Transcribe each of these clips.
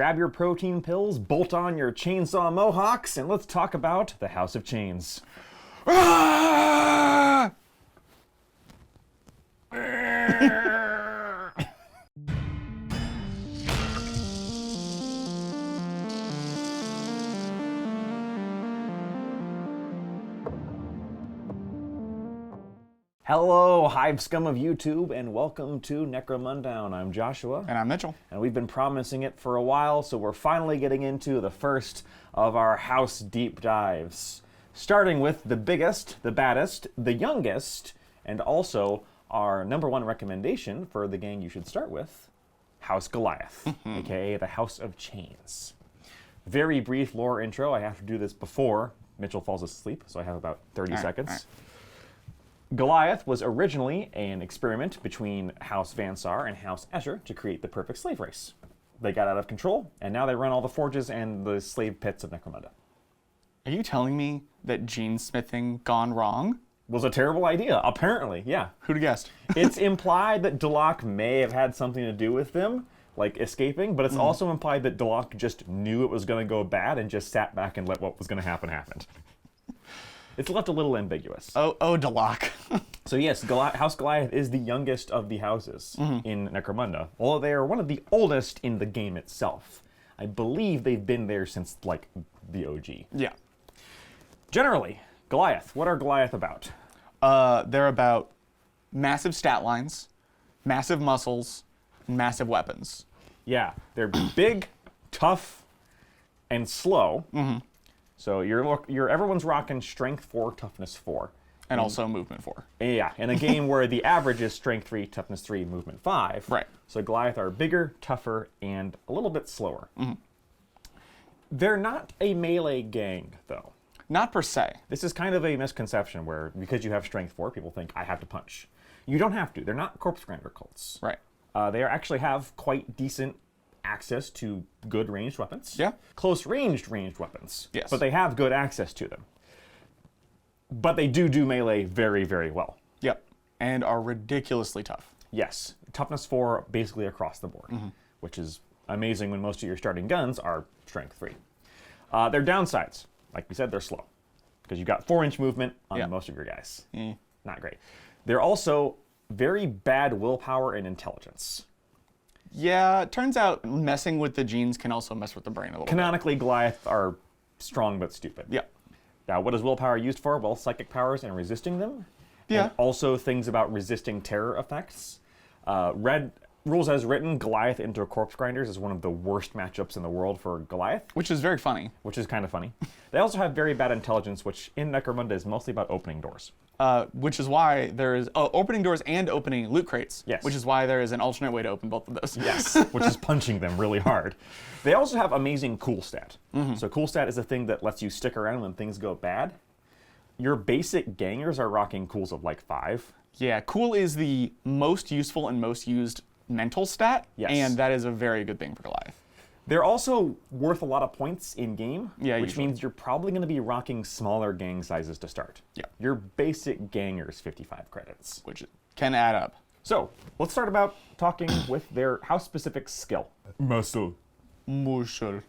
grab your protein pills, bolt on your chainsaw mohawks, and let's talk about the House of Chains. Ah! Hello, Hive Scum of YouTube, and welcome to Necromundown. I'm Joshua. And I'm Mitchell. And we've been promising it for a while, so we're finally getting into the first of our house deep dives. Starting with the biggest, the baddest, the youngest, and also our #1 recommendation for the gang you should start with, House Goliath, aka the House of Chains. Very brief lore intro. I have to do this before Mitchell falls asleep, so I have about 30 seconds. Goliath was originally an experiment between House Vansar and House Escher to create the perfect slave race. They got out of control, and now they run all the forges and the slave pits of Necromunda. Are you telling me that gene smithing gone wrong? Was a terrible idea, apparently, yeah. Who'd have guessed? It's implied that Delac may have had something to do with them, like escaping, but it's also implied that Delac just knew it was going to go bad and just sat back and let what was going to happen. It's left a little ambiguous. Oh, Delac. So yes, House Goliath is the youngest of the houses in Necromunda, although they are one of the oldest in the game itself. I believe they've been there since, like, the OG. Yeah. Generally, Goliath, what are Goliath about? They're about massive stat lines, massive muscles, and massive weapons. Yeah, they're big, tough, and slow. So everyone's rocking Strength 4, Toughness 4. And also Movement 4. Yeah, in a game where the average is Strength 3, Toughness 3, Movement 5. Right. So Goliath are bigger, tougher, and a little bit slower. They're not a melee gang, though. Not per se. This is kind of a misconception where, because you have Strength 4, people think, I have to punch. You don't have to. They're not corpse grinder cults. Right. They actually have quite decent access to good ranged weapons. Yeah. Close ranged weapons. Yes. But they have good access to them. But they do melee very, very well. Yep. And are ridiculously tough. Yes. Toughness 4 basically across the board, which is amazing when most of your starting guns are Strength 3. Their downsides, like we said, they're slow. Because you've got 4-inch movement on most of your guys. Not great. They're also very bad willpower and intelligence. Yeah, it turns out messing with the genes can also mess with the brain a little Canonically, Goliath are strong but stupid. bit. Yeah. Now, what is willpower used for? Well, psychic powers and resisting them. Yeah. And also things about resisting terror effects. Rules as written, Goliath into corpse grinders is one of the worst matchups in the world for Goliath. Which is very funny. Which is kind of funny. They also have very bad intelligence, which in Necromunda is mostly about opening doors. Which is why there is opening doors and opening loot crates. Yes. Which is why there is an alternate way to open both of those. Yes, which is punching them really hard. They also have amazing cool stat. So cool stat is a thing that lets you stick around when things go bad. Your basic gangers are rocking cools of like 5. Yeah, cool is the most useful and most used mental stat. Yes. And that is a very good thing for Goliath. They're also worth a lot of points in game, Yeah, which usually. means you're probably going to be rocking smaller gang sizes to start. Yeah. Your basic ganger's 55 credits. Which can add up. So, let's start about talking with their house-specific skill. Muscle. Muscle.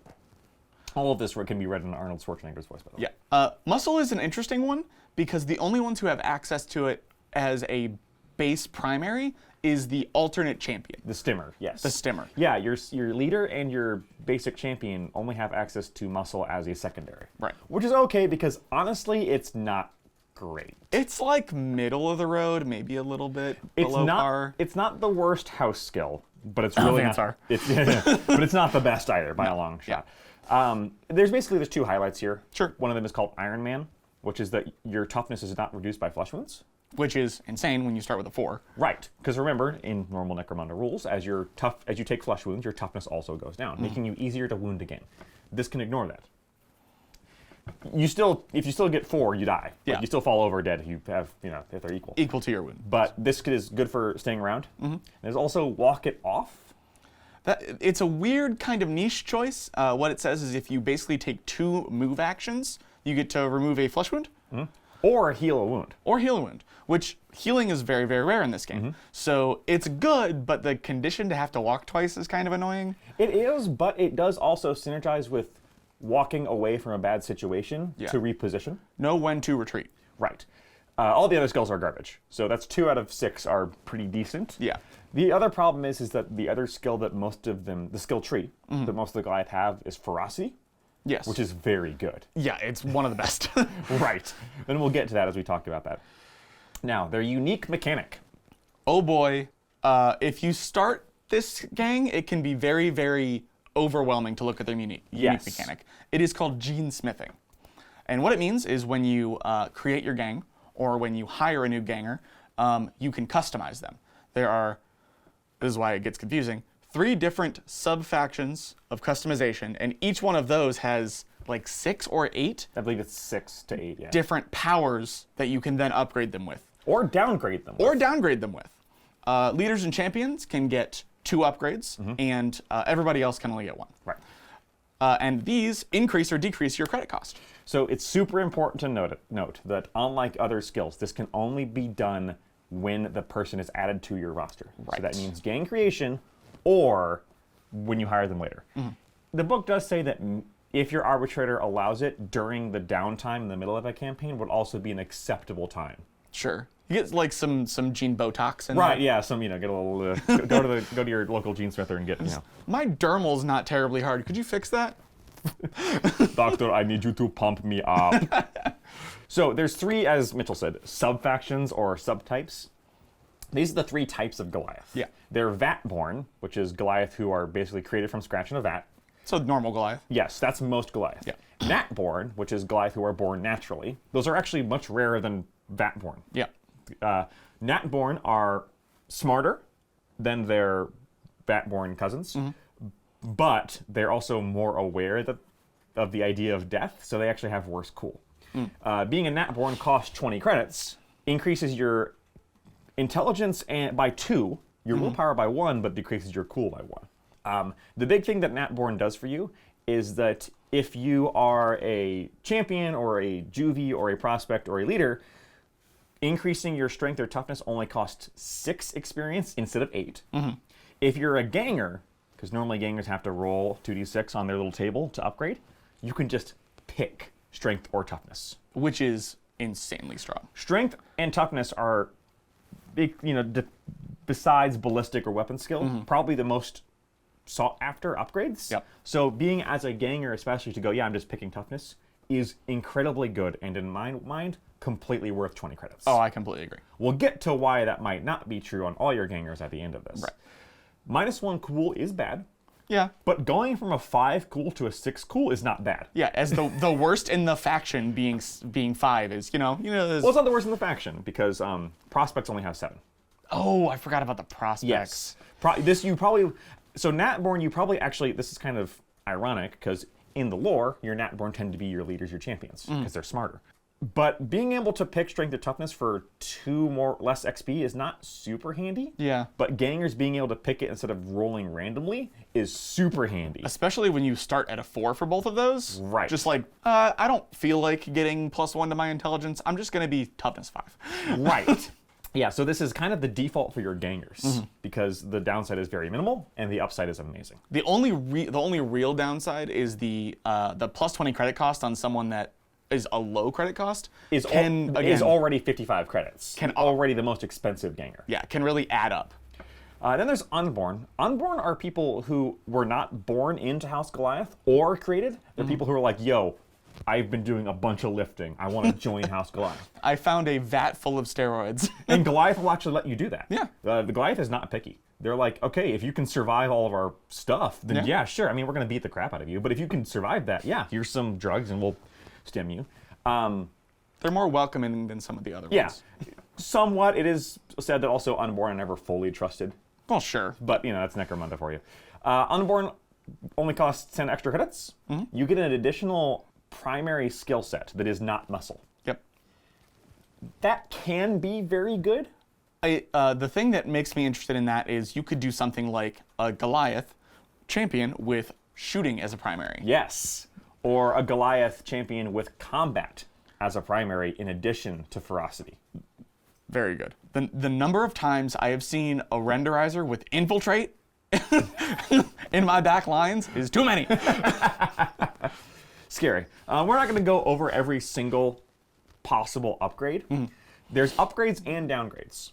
All of this can be read in Arnold Schwarzenegger's voice, by the way. Yeah. Muscle is an interesting one because the only ones who have access to it as a base primary is the alternate champion. The stimmer, yes. The stimmer. Yeah, your leader and your basic champion only have access to muscle as a secondary. Right. Which is okay because honestly, it's not great. It's like middle of the road, maybe a little bit below par. It's not the worst house skill, but it's really Vansar. But it's not the best either by a long shot. There's 2 highlights here. Sure. One of them is called Iron Man, which is that your toughness is not reduced by flesh wounds. Which is insane when you start with a 4. Right, because remember, in normal Necromunda rules, as you take flesh wounds, your toughness also goes down, making you easier to wound again. This can ignore that. If you still get 4, you die. Yeah. But you still fall over dead if you have, if they're equal. Equal to your wound. But this is good for staying around. There's also walk it off. It's a weird kind of niche choice. What it says is if you basically take 2 move actions, you get to remove a flesh wound. Or heal a wound. Or heal a wound, which healing is very, very rare in this game. So it's good, but the condition to have to walk twice is kind of annoying. It is, but it does also synergize with walking away from a bad situation to reposition. Know when to retreat. Right. All the other skills are garbage. So that's 2 out of 6 are pretty decent. Yeah. The other problem is that the other skill that most of them, the skill tree that most of the Goliath have is ferocity. Yes. Which is very good. Yeah, it's one of the best. Right. And we'll get to that as we talk about that. Now, their unique mechanic. Oh boy. If you start this gang, it can be very, very overwhelming to look at their unique mechanic. It is called gene smithing. And what it means is when you create your gang, or when you hire a new ganger, you can customize them. There are, this is why it gets confusing, 3 different sub-factions of customization, and each one of those has like 6 or 8. I believe it's 6 to 8, yeah. Different powers that you can then upgrade them with. Or downgrade them. Or downgrade them with. Leaders and champions can get 2 upgrades, and everybody else can only get 1. Right. And these increase or decrease your credit cost. So it's super important to note that unlike other skills, this can only be done when the person is added to your roster. Right. So that means gang creation or when you hire them later. The book does say that if your arbitrator allows it during the downtime in the middle of a campaign would also be an acceptable time. Sure. You get like some gene Botox in Right, there. yeah, some, get a little, go to your local gene smither and get, My dermal's not terribly hard. Could you fix that? Doctor, I need you to pump me up. So there's 3, as Mitchell said, sub-factions or subtypes. These are the 3 types of Goliath. Yeah. They're vat-born, which is Goliath who are basically created from scratch in a vat. So normal Goliath. Yes, that's most Goliath. Yeah. Nat-born, which is Goliath who are born naturally. Those are actually much rarer than vat-born. Yeah. Nat-born are smarter than their vat-born cousins, but they're also more aware of the idea of death, so they actually have worse cool. Being a Nat-born costs 20 credits, increases your intelligence by 2, your willpower by 1, but decreases your cool by 1. The big thing that Nat-born does for you is that if you are a champion or a juvie or a prospect or a leader, increasing your strength or toughness only costs 6 experience instead of 8. If you're a ganger, because normally gangers have to roll 2d6 on their little table to upgrade, you can just pick strength or toughness. Which is insanely strong. Strength and toughness are, besides ballistic or weapon skill, probably the most sought after upgrades. Yep. So being as a ganger, especially to go, I'm just picking toughness, is incredibly good, and in my mind, completely worth 20 credits. Oh, I completely agree. We'll get to why that might not be true on all your gangers at the end of this. Right. -1 cool is bad, Yeah. but going from a 5 cool to a 6 cool is not bad. Yeah, as the worst in the faction being 5 is, Well, it's not the worst in the faction, because prospects only have 7. Oh, I forgot about the prospects. Yes. So Natborn, this is kind of ironic, because in the lore, your Natborn tend to be your leaders, your champions, because they're smarter. But being able to pick strength or toughness for 2 less XP is not super handy. Yeah. But gangers being able to pick it instead of rolling randomly is super handy. Especially when you start at a 4 for both of those. Right. Just like, I don't feel like getting +1 to my intelligence. I'm just going to be toughness 5. Right. Yeah, so this is kind of the default for your gangers, because the downside is very minimal and the upside is amazing. The only real downside is the +20 credit cost on someone that is a low credit cost Is already 55 credits. Already the most expensive ganger. Yeah, can really add up. Then there's Unborn. Unborn are people who were not born into House Goliath or created. They're people who are like, yo, I've been doing a bunch of lifting. I want to join House Goliath. I found a vat full of steroids. And Goliath will actually let you do that. Yeah. The Goliath is not picky. They're like, okay, if you can survive all of our stuff, then yeah sure. I mean, we're going to beat the crap out of you. But if you can survive that, here's some drugs and we'll stem you. They're more welcoming than some of the other ones. Somewhat. It is said that also Unborn are never fully trusted. Well, sure. But, that's Necromunda for you. Unborn only costs 10 extra credits. You get an additional primary skill set that is not muscle. Yep. That can be very good. The thing that makes me interested in that is you could do something like a Goliath champion with shooting as a primary. Yes. Or a Goliath champion with combat as a primary in addition to ferocity. Very good. The number of times I have seen a renderizer with infiltrate in my back lines is too many. Scary. We're not going to go over every single possible upgrade. There's upgrades and downgrades.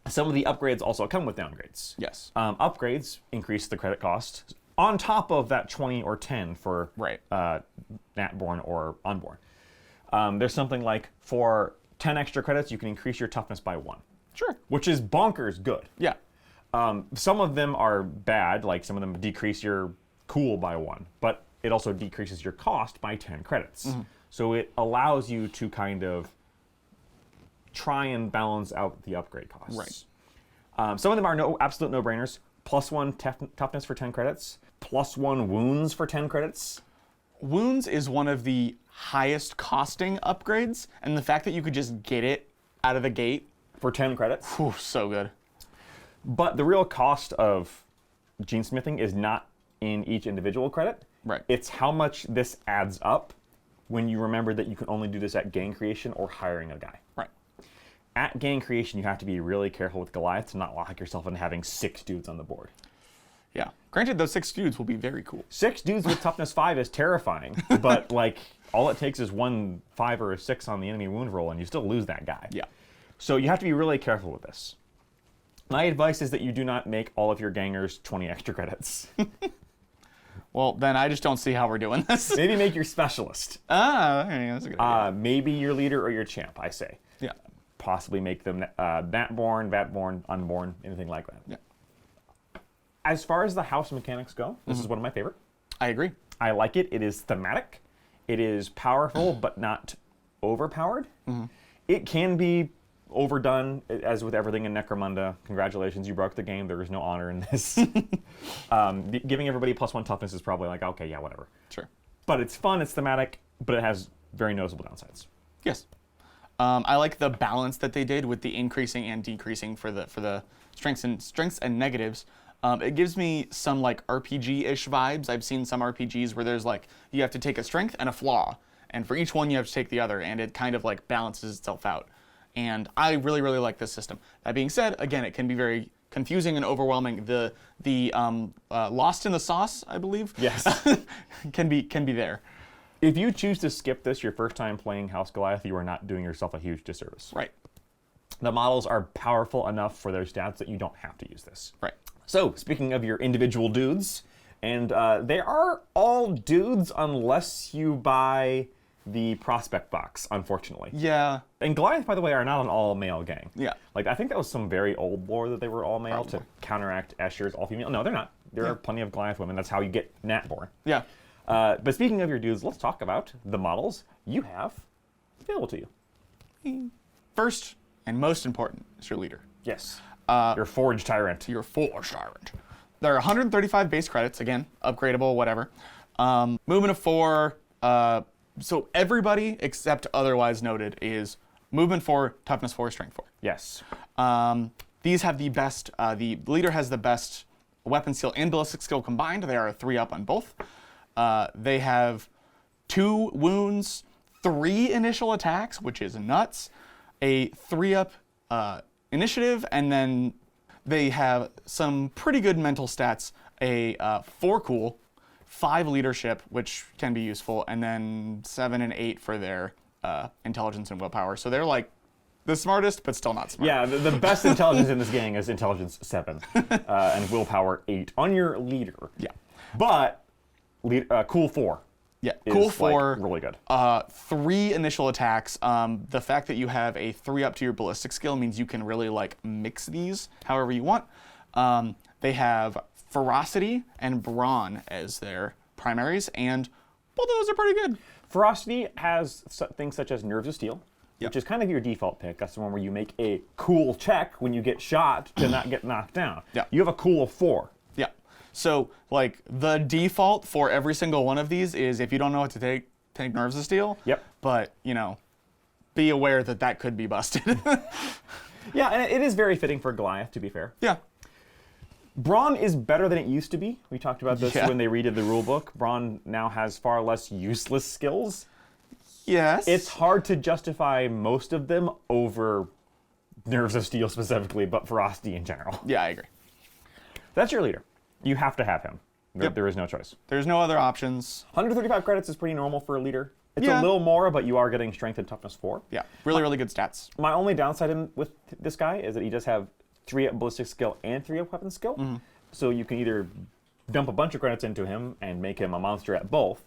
Some of the upgrades also come with downgrades. Yes. Upgrades increase the credit cost on top of that 20 or 10 for Natborn or Unborn. There's something like for 10 extra credits, you can increase your toughness by 1. Sure. Which is bonkers good. Yeah. Some of them are bad, like some of them decrease your cool by 1, but it also decreases your cost by 10 credits. So it allows you to kind of try and balance out the upgrade costs. Right. Some of them are absolute no-brainers. +1 toughness for 10 credits, +1 wounds for 10 credits. Wounds is one of the highest costing upgrades, and the fact that you could just get it out of the gate for 10 credits. Whew, so good. But the real cost of genesmithing is not in each individual credit. Right. It's how much this adds up when you remember that you can only do this at gang creation or hiring a guy. Right. At gang creation, you have to be really careful with Goliath to not lock yourself into having 6 dudes on the board. Yeah. Granted, those 6 dudes will be very cool. 6 dudes with toughness 5 is terrifying, but like all it takes is 1 5 or a 6 on the enemy wound roll, and you still lose that guy. Yeah. So you have to be really careful with this. My advice is that you do not make all of your gangers 20 extra credits. Well, then I just don't see how we're doing this. Maybe make your specialist. That's a good idea. Maybe your leader or your champ, I say. Yeah. Possibly make them Natborn, Vatborn, Unborn, anything like that. Yeah. As far as the house mechanics go, this is one of my favorite. I agree. I like it. It is thematic. It is powerful, but not overpowered. It can be overdone, as with everything in Necromunda. Congratulations, you broke the game. There is no honor in this. Giving everybody +1 toughness is probably like, okay, yeah, whatever. Sure. But it's fun, it's thematic, but it has very noticeable downsides. Yes. I like the balance that they did with the increasing and decreasing for the strengths and negatives. It gives me some like RPG-ish vibes. I've seen some RPGs where there's like, you have to take a strength and a flaw, and for each one you have to take the other, and it kind of like balances itself out. And I really, really like this system. That being said, again, it can be very confusing and overwhelming. The lost in the sauce, I believe, Yes. can be there. If you choose to skip this your first time playing House Goliath, you are not doing yourself a huge disservice. Right. The models are powerful enough for their stats that you don't have to use this. Right. So, speaking of your individual dudes, and they are all dudes unless you buy the prospect box, unfortunately. Yeah. And Goliath, by the way, are not an all-male gang. Yeah. Like, I think that was some very old lore that they were all-male to Probably. counteract Escher's all-female. No, they're not. There are plenty of Goliath women. That's how you get Natborn. Yeah. But speaking of your dudes, let's talk about the models you have available to you. First and most important is your leader. Yes. Your Forge Tyrant. Your Forge Tyrant. There are 135 base credits, again, upgradable, whatever. Movement of 4. So everybody except otherwise noted is movement 4, toughness 4, strength 4. Yes. These have the best, the leader has the best weapon skill and ballistic skill combined. They are a 3-up on both. They have 2 wounds, 3 initial attacks, which is nuts, a 3-up initiative, and then they have some pretty good mental stats, a 4 cool, 5 leadership, which can be useful, and then 7 and 8 for their intelligence and willpower. So they're like the smartest, but still not smart. Yeah, the best intelligence in this gang is intelligence 7 and willpower 8 on your leader. Yeah. But cool 4. Yeah, is, cool 4. Like, really good. 3 initial attacks. The fact that you have a 3-up to your ballistic skill means you can really like mix these however you want. They have ferocity and brawn as their primaries, and both of those are pretty good. Ferocity has things such as Nerves of Steel, which is kind of your default pick. That's the one where you make a cool check when you get shot to not get knocked down. Yeah. You have a cool 4. Yeah. So, like, the default for every single one of these is if you don't know what to take Nerves of Steel. Yep. But, you know, be aware that that could be busted. Yeah, and it is very fitting for Goliath, to be fair. Yeah. Brawn is better than it used to be. We talked about this Yeah. when they redid the rulebook. Brawn now has far less useless skills. Yes. It's hard to justify most of them over Nerves of Steel specifically, but Ferocity in general. Yeah, I agree. That's your leader. You have to have him. Yep. There is no choice. There's no other options. 135 credits is pretty normal for a leader. It's Yeah. a little more, but you are getting Strength and Toughness 4. Yeah, really good stats. My only downside with this guy is that he does have 3-up ballistic skill and 3-up weapon skill. Mm-hmm. So you can either dump a bunch of credits into him and make him a monster at both.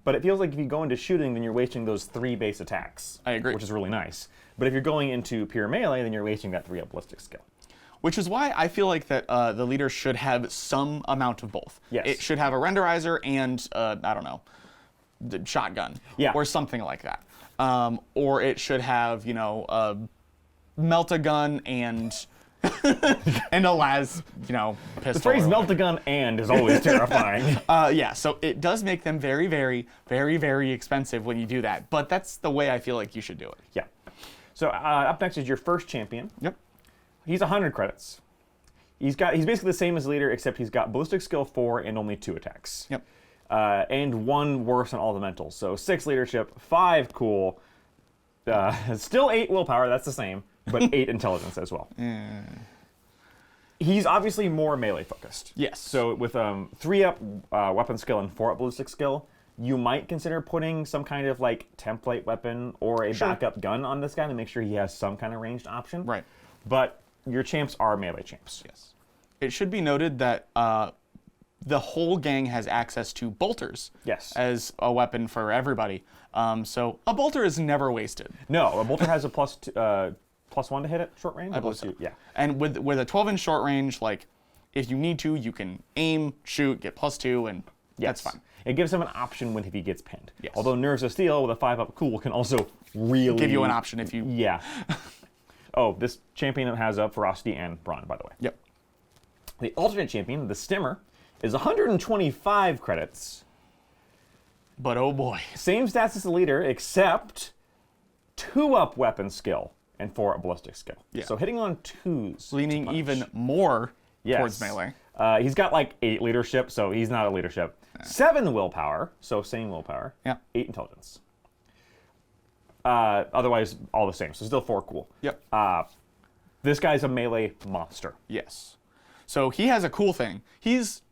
But it feels like if you go into shooting, then you're wasting those 3 base attacks. I agree. Which is really nice. But if you're going into pure melee, then you're wasting that 3-up ballistic skill. Which is why I feel like that the leader should have some amount of both. Yes. It should have a renderizer and, I don't know, the shotgun. Yeah. Or something like that. Or it should have, a melt-a-gun and and a las, pistol. The phrase melt a gun and is always terrifying. Yeah, so it does make them very, very, very, very expensive when you do that. But that's the way I feel like you should do it. Yeah. So up next is your first champion. Yep. He's 100 credits. He's basically the same as the leader, except he's got ballistic skill 4 and only 2 attacks. Yep. And 1 worse on all the mentals. So 6 leadership, 5 cool, still 8 willpower, that's the same, but 8 intelligence as well. He's obviously more melee focused. Yes. So with 3-up weapon skill and 4-up ballistic skill, you might consider putting some kind of like template weapon or a backup gun on this guy to make sure he has some kind of ranged option. Right. But your champs are melee champs. Yes. It should be noted that the whole gang has access to bolters. Yes. As a weapon for everybody. So a bolter is never wasted. No, a bolter has a +1 to hit at short range. I believe so. Yeah. And with a 12-inch short range, like if you need to, you can aim, shoot, get +2, and that's fine. It gives him an option if he gets pinned. Yes. Although Nerves of Steel with a 5-up cool can also really Give you an option if you. Yeah. Oh, this champion has up Ferocity and Brawn, by the way. Yep. The alternate champion, the Stimmer, is 125 credits. But oh boy. Same stats as the leader, except 2-up weapon skill and 4-up ballistic skill. Yeah. So hitting on 2s. Leaning even more towards melee. He's got like 8 leadership, so he's not a leadership. 7 willpower, so same willpower. Yeah. 8 intelligence. Otherwise, all the same. So still 4 cool. Yep. This guy's a melee monster. Yes. So he has a cool thing. He's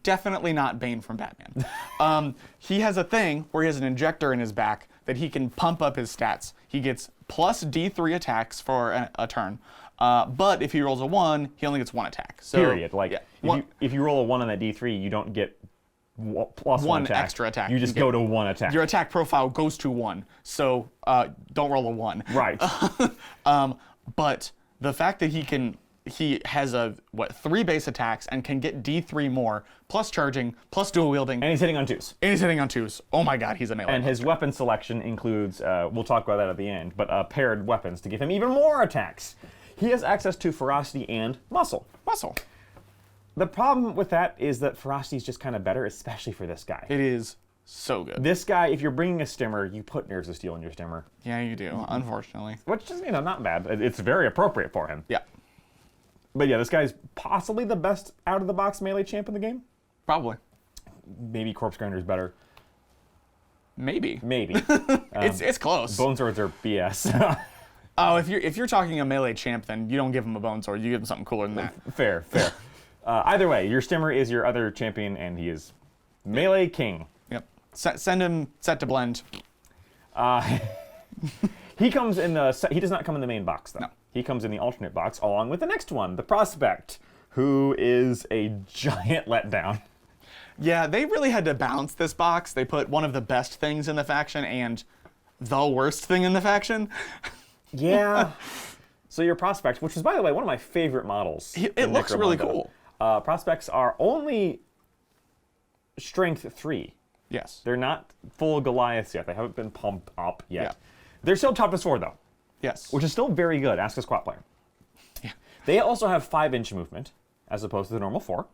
definitely not Bane from Batman. He has a thing where he has an injector in his back that he can pump up his stats. He gets plus D3 attacks for a turn. But if he rolls a 1, he only gets 1 attack. So, Period. Like, yeah. if you roll a 1 on that D3, you don't get plus 1 attack. Extra attack. You just go to 1 attack. Your attack profile goes to 1. So don't roll a 1. Right. But the fact that he has 3 base attacks and can get D3 more, plus charging, plus dual wielding. And he's hitting on 2s. And he's hitting on 2s. Oh my god, he's a melee And his weapon selection includes, we'll talk about that at the end, but paired weapons to give him even more attacks. He has access to Ferocity and Muscle. Muscle. The problem with that is that Ferocity is just kind of better, especially for this guy. It is so good. This guy, if you're bringing a Stimmer, you put Nerves of Steel in your Stimmer. Yeah, you do, unfortunately. Which is, not bad. It's very appropriate for him. Yeah. But yeah, this guy's possibly the best out-of-the-box melee champ in the game. Probably. Maybe Corpse Grinder's better. Maybe. Maybe. It's close. Bone Swords are BS. Oh, if you're talking a melee champ, then you don't give him a bone sword. You give him something cooler than that. Fair. Either way, your Stimmer is your other champion, and he is melee king. Yep. Send him set to blend. He comes in the. He does not come in the main box though. No. He comes in the alternate box along with the next one, the Prospect, who is a giant letdown. Yeah, they really had to balance this box. They put one of the best things in the faction and the worst thing in the faction. Yeah. So your Prospect, which is, by the way, one of my favorite models. It looks really cool. Prospects are only strength 3. Yes. They're not full Goliaths yet. They haven't been pumped up yet. Yeah. They're still toughness 4, though. Yes. Which is still very good. Ask a squat player. Yeah. They also have 5-inch movement, as opposed to the normal 4.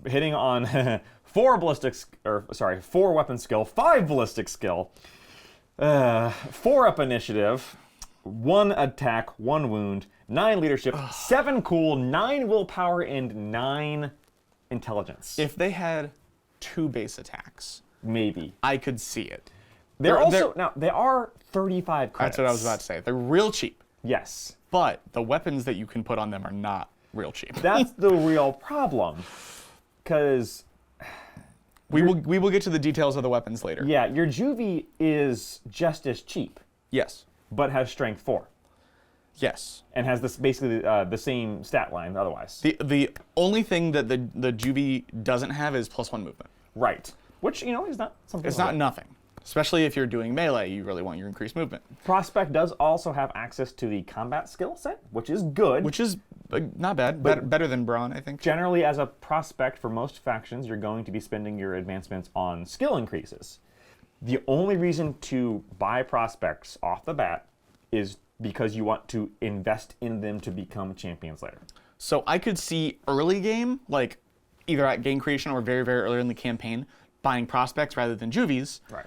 Hitting on 4 weapon skill, 5 ballistic skill, 4-up initiative, 1 attack, 1 wound, 9 leadership, 7 cool, 9 willpower, and 9 intelligence. If they had 2 base attacks, Maybe. I could see it. They are 35 credits. That's what I was about to say. They're real cheap. Yes. But the weapons that you can put on them are not real cheap. That's the real problem. Because... We will get to the details of the weapons later. Yeah, your Juvie is just as cheap. Yes. But has strength 4. Yes. And has this basically the same stat line otherwise. The only thing that the Juvie doesn't have is +1 movement. Right. Which, is not something. It's not nothing. Especially if you're doing melee, you really want your increased movement. Prospect does also have access to the combat skill set, which is good. Which is not bad. Better than Brawn, I think. Generally, as a prospect for most factions, you're going to be spending your advancements on skill increases. The only reason to buy prospects off the bat is because you want to invest in them to become champions later. So I could see early game, like either at game creation or very, very early in the campaign, buying prospects rather than Juvies. Right.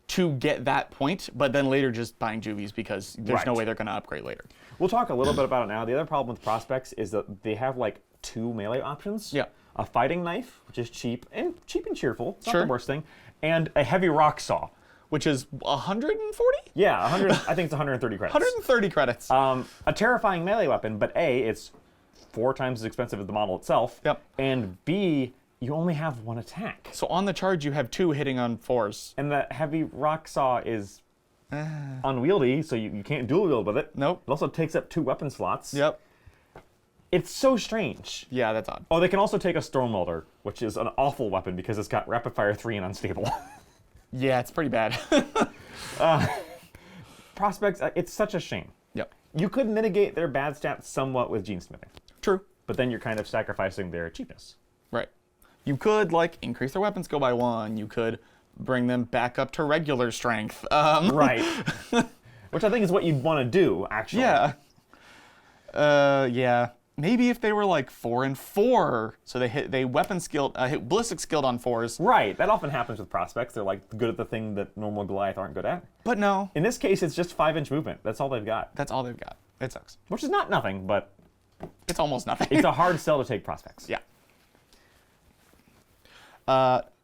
To get that point, but then later just buying Juvies because there's no way they're going to upgrade later. We'll talk a little bit about it now. The other problem with prospects is that they have like 2 melee options. Yeah. A fighting knife, which is cheap and cheerful. It's not Sure. the worst thing. And a heavy rock saw. Which is 140? Yeah, 100. I think it's 130 credits. 130 credits. A terrifying melee weapon, but A, it's 4 times as expensive as the model itself. Yep. And B, you only have 1 attack. So on the charge, you have 2 hitting on 4s. And the heavy rock saw is unwieldy, so you can't dual wield with it. Nope. It also takes up 2 weapon slots. Yep. It's so strange. Yeah, that's odd. Oh, they can also take a Storm Welder, which is an awful weapon because it's got rapid fire 3 and unstable. Yeah, it's pretty bad. Prospects, it's such a shame. Yep. You could mitigate their bad stats somewhat with gene smithing, True. but then you're kind of sacrificing their cheapness. Right. You could, increase their weapon skill by 1. You could bring them back up to regular strength. Right. Which I think is what you'd want to do, actually. Yeah. Yeah. Maybe if they were 4 and 4, so they weapon skilled, hit ballistic skilled on 4s. Right. That often happens with prospects. They're good at the thing that normal Goliath aren't good at. But no. In this case, it's just 5-inch movement. That's all they've got. That's all they've got. It sucks. Which is not nothing, but It's almost nothing. it's a hard sell to take prospects. Yeah.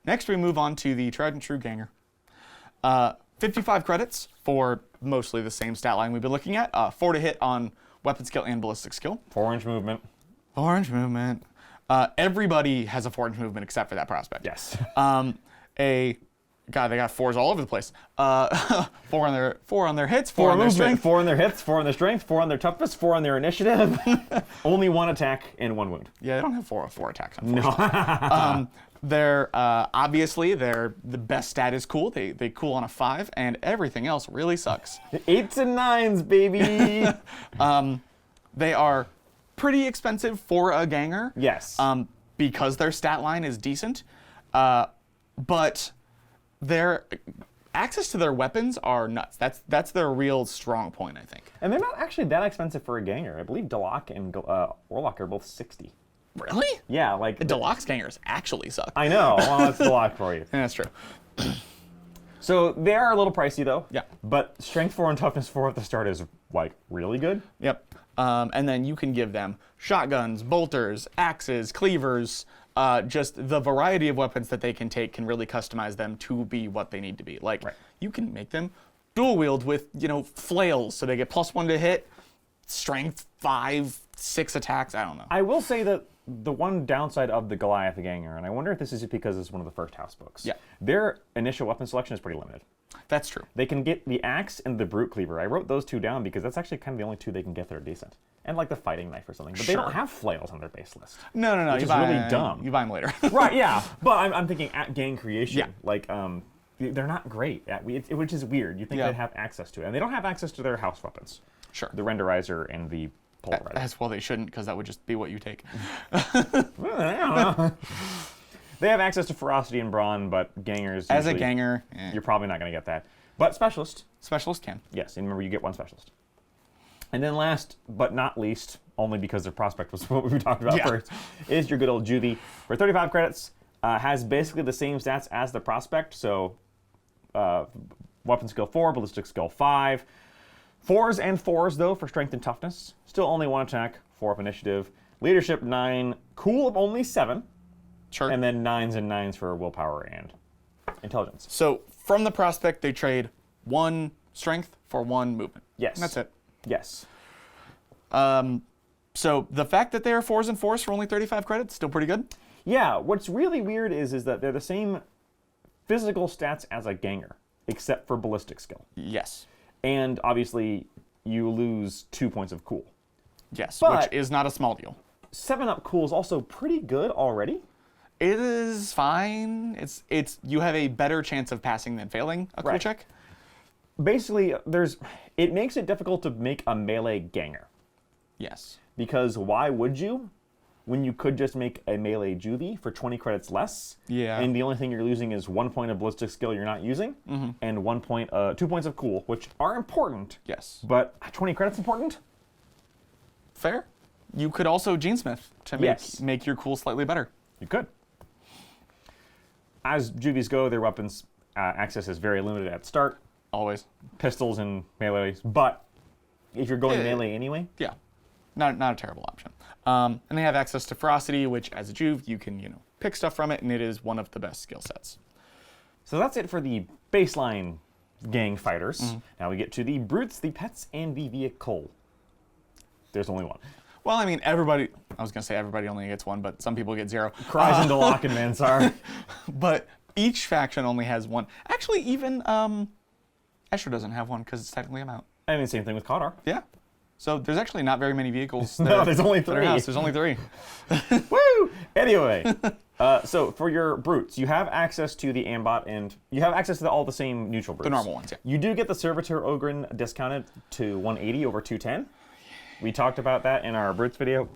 Next, we move on to the tried and true Ganger. 55 credits for mostly the same stat line we've been looking at. 4 to hit on weapon skill and ballistic skill. 4-inch movement. 4-inch movement. Everybody has a 4-inch movement except for that prospect. Yes. God, they got 4s all over the place. 4 on their hits, 4 on their strength. 4 on their hits, 4 on their strength, 4 on their toughness, 4 on their initiative. Only 1 attack and 1 wound. Yeah, they don't have 4 attacks, unfortunately. They're obviously the best stat is cool. They cool on a 5, and everything else really sucks. 8s and 9s, baby. They are pretty expensive for a Ganger. Yes. Because their stat line is decent, but their access to their weapons are nuts. That's their real strong point, I think. And they're not actually that expensive for a Ganger. I believe Delok and Warlock are both 60. Really? Yeah, Deluxe Gangers actually suck. I know. Well, that's Delok for you. Yeah, that's true. So they are a little pricey, though. Yeah. But strength 4 and toughness 4 at the start is, really good. Yep. And then you can give them shotguns, bolters, axes, cleavers. Just the variety of weapons that they can take can really customize them to be what they need to be. You can make them dual wield with, flails, so they get +1 to hit, strength 5, 6 attacks. I don't know. I will say that the one downside of the Goliath Ganger, and I wonder if this is because it's one of the first house books. Yeah. Their initial weapon selection is pretty limited. That's true. They can get the axe and the brute cleaver. I wrote those 2 down because that's actually kind of the only 2 they can get that are decent. And the fighting knife or something. But they don't have flails on their base list. No. Which is really dumb. You buy them later. Right, yeah. But I'm thinking at gang creation. Yeah. They're not great, which is weird. You think they'd have access to it. And they don't have access to their house weapons. Sure. The renderizer and the polarizer. As well they shouldn't, because that would just be what you take. They have access to ferocity and brawn, but gangers As a usually, Ganger, you're probably not going to get that. But specialist, Specialist can. yes, and remember you get 1 specialist. And then last but not least, only because their prospect was what we talked about first, is your good old Juvie. For 35 credits, has basically the same stats as the prospect, so weapon skill 4, ballistic skill 5. 4s and 4s, though, for strength and toughness. Still only 1 attack, 4 of initiative. Leadership 9, cool of only 7. Sure. And then 9s and 9s for willpower and intelligence. So from the prospect, they trade 1 strength for 1 movement. Yes. And that's it. Yes. So the fact that they are 4s and 4s for only 35 credits, still pretty good. Yeah, what's really weird is that they're the same physical stats as a ganger, except for ballistic skill. Yes. And obviously, you lose 2 points of cool. Yes, But- which is not a small deal. 7-up cool is also pretty good already. It is fine. It's you have a better chance of passing than failing a cool Right. check. Basically, it makes it difficult to make a melee ganger. Yes. Because why would you? When you could just make a melee juvie for 20 credits less. Yeah. And the only thing you're losing is 1 point of ballistic skill you're not using, and 2 points of cool, which are important. Yes. But 20 credits important? Fair. You could also Genesmith to make your cool slightly better. You could. As juvies go, their weapons access is very limited at start. Always. Pistols and melees. But if you're going Yeah. melee anyway, Yeah. Not a terrible option. And they have access to ferocity, which as a Juve, you can, pick stuff from it, and it is one of the best skill sets. so that's it for the baseline gang fighters. Now we get to the brutes, the pets, and the vehicle. There's only one. Well, I was going to say everybody only gets 1, but some people get 0. Cries into Locke and Mansar. But each faction only has 1. Actually, even Escher doesn't have 1 because it's technically a mount. I mean, same thing with Kadar. Yeah. So there's actually not very many vehicles. No, there's only that are 3. housed. There's only 3. Woo! Anyway, so for your brutes, you have access to the Ambot, and you have access to all the same neutral brutes. The normal ones, yeah. You do get the Servitor Ogren discounted to 180 over 210. We talked about that in our brutes video.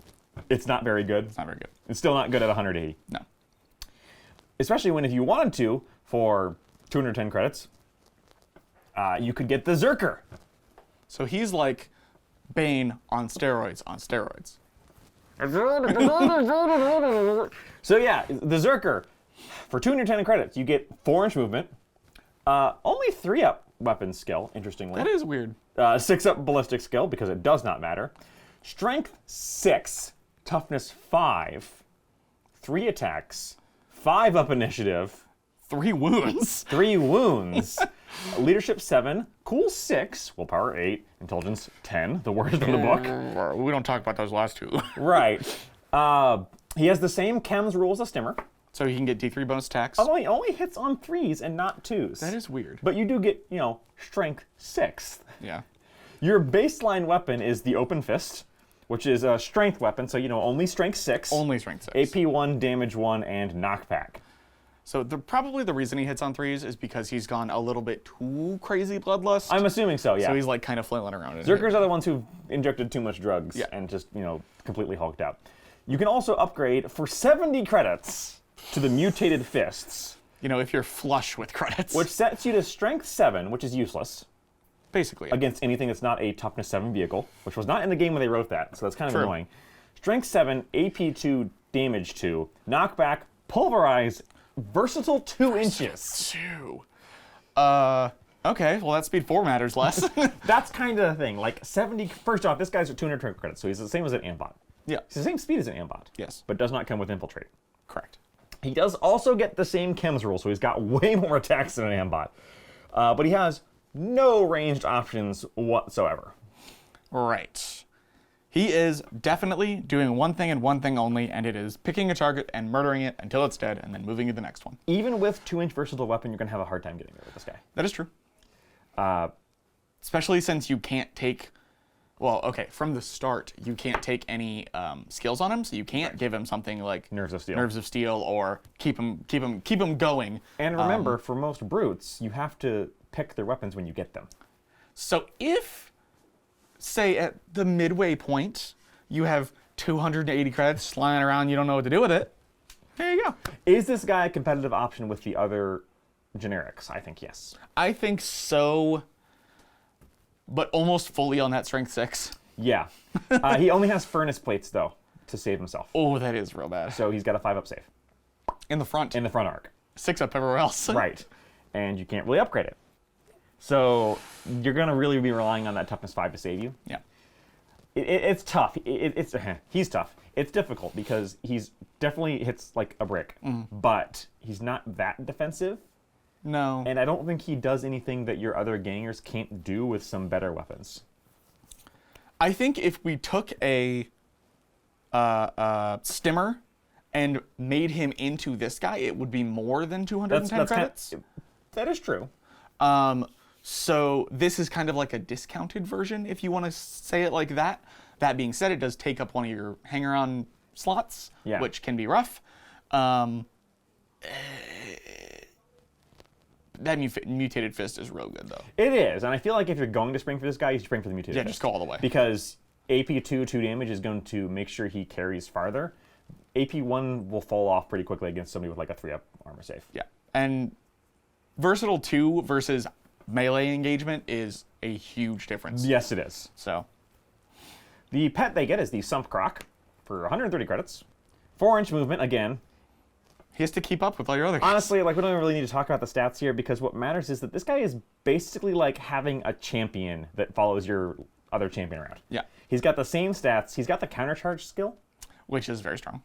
It's not very good. It's not very good. It's still not good at 180. No. Especially when if you wanted to, for 210 credits, you could get the Zerker. So he's like Bane on steroids on steroids. So yeah, the Zerker, for 210 credits, you get 4-inch movement, only 3-up weapon skill, interestingly. That is weird. 6-up ballistic skill, because it does not matter. Strength 6, toughness 5, 3 attacks, 5-up initiative, 3 wounds. 3 wounds, leadership 7, cool 6, willpower 8, intelligence 10, the worst in the book. We don't talk about those last 2. Right. He has the same chems rule as a stimmer. So he can get D3 bonus attacks. Only hits on 3s and not 2s. That is weird. But you do get, strength 6. Yeah. Your baseline weapon is the open fist, which is a strength weapon, so only strength 6. Only strength 6. AP 1, damage 1, and knockback. So probably the reason he hits on 3s is because he's gone a little bit too crazy bloodlust. I'm assuming so, yeah. So he's like kind of flailing around. Zerkers are the ones who've injected too much drugs Yeah. and just, completely hulked out. You can also upgrade for 70 credits to the mutated fists, if you're flush with credits. which sets you to strength 7, which is useless. Basically. Against anything that's not a toughness 7 vehicle, which was not in the game when they wrote that, so that's kind of True. annoying. Strength 7, AP 2, damage 2, knockback, pulverize, versatile 2 inches. 2. Okay, well that speed 4 matters less. That's kind of the thing. Like 70, first off, this guy's at 200 credits, so he's the same as an Ambot. Yeah. He's the same speed as an Ambot. Yes. But does not come with infiltrate. Correct. He does also get the same chems rule, so he's got way more attacks than an Ambot. But he has no ranged options whatsoever. Right. He is definitely doing one thing and one thing only, and it is picking a target and murdering it until it's dead, and then moving to the next one. Even with 2-inch versatile weapon, you're going to have a hard time getting rid of this guy. That is true. Especially since you can't take, from the start, you can't take any skills on him, so you can't give him something like Nerves of Steel. Nerves of Steel, or keep him going. And remember, for most brutes, you have to pick their weapons when you get them. So if, say, at the midway point, you have 280 credits lying around, you don't know what to do with it, there you go. Is this guy a competitive option with the other generics? I think yes. I think so, but almost fully on that strength 6. Yeah. He only has furnace plates, though, to save himself. Oh, that is real bad. So he's got a 5-up save. In the front. In the front arc. 6 up everywhere else. Right. And you can't really upgrade it. So you're going to really be relying on that toughness 5 to save you. Yeah. It's tough. He's tough. It's difficult because he's definitely hits like a brick, but he's not that defensive. No. And I don't think he does anything that your other gangers can't do with some better weapons. I think if we took a stimmer and made him into this guy, it would be more than 210 credits. That is true. So this is kind of like a discounted version, if you want to say it like that. That being said, it does take up one of your hanger-on slots, which can be rough. That mutated fist is real good, though. It is, and I feel like if you're going to spring for this guy, you should spring for the mutated fist. Yeah, just go all the way. Because AP2, 2 damage, is going to make sure he carries farther. AP1 will fall off pretty quickly against somebody with like a 3-up armor save. Yeah, and versatile 2 versus melee engagement is a huge difference. Yes, it is. So, the pet they get is the Sump Croc for 130 credits. 4-inch movement, again. He has to keep up with all your other guys. Honestly, like, we don't even really need to talk about the stats here, because what matters is that this guy is basically like having a champion that follows your other champion around. Yeah. He's got the same stats. He's got the countercharge skill, which is very strong.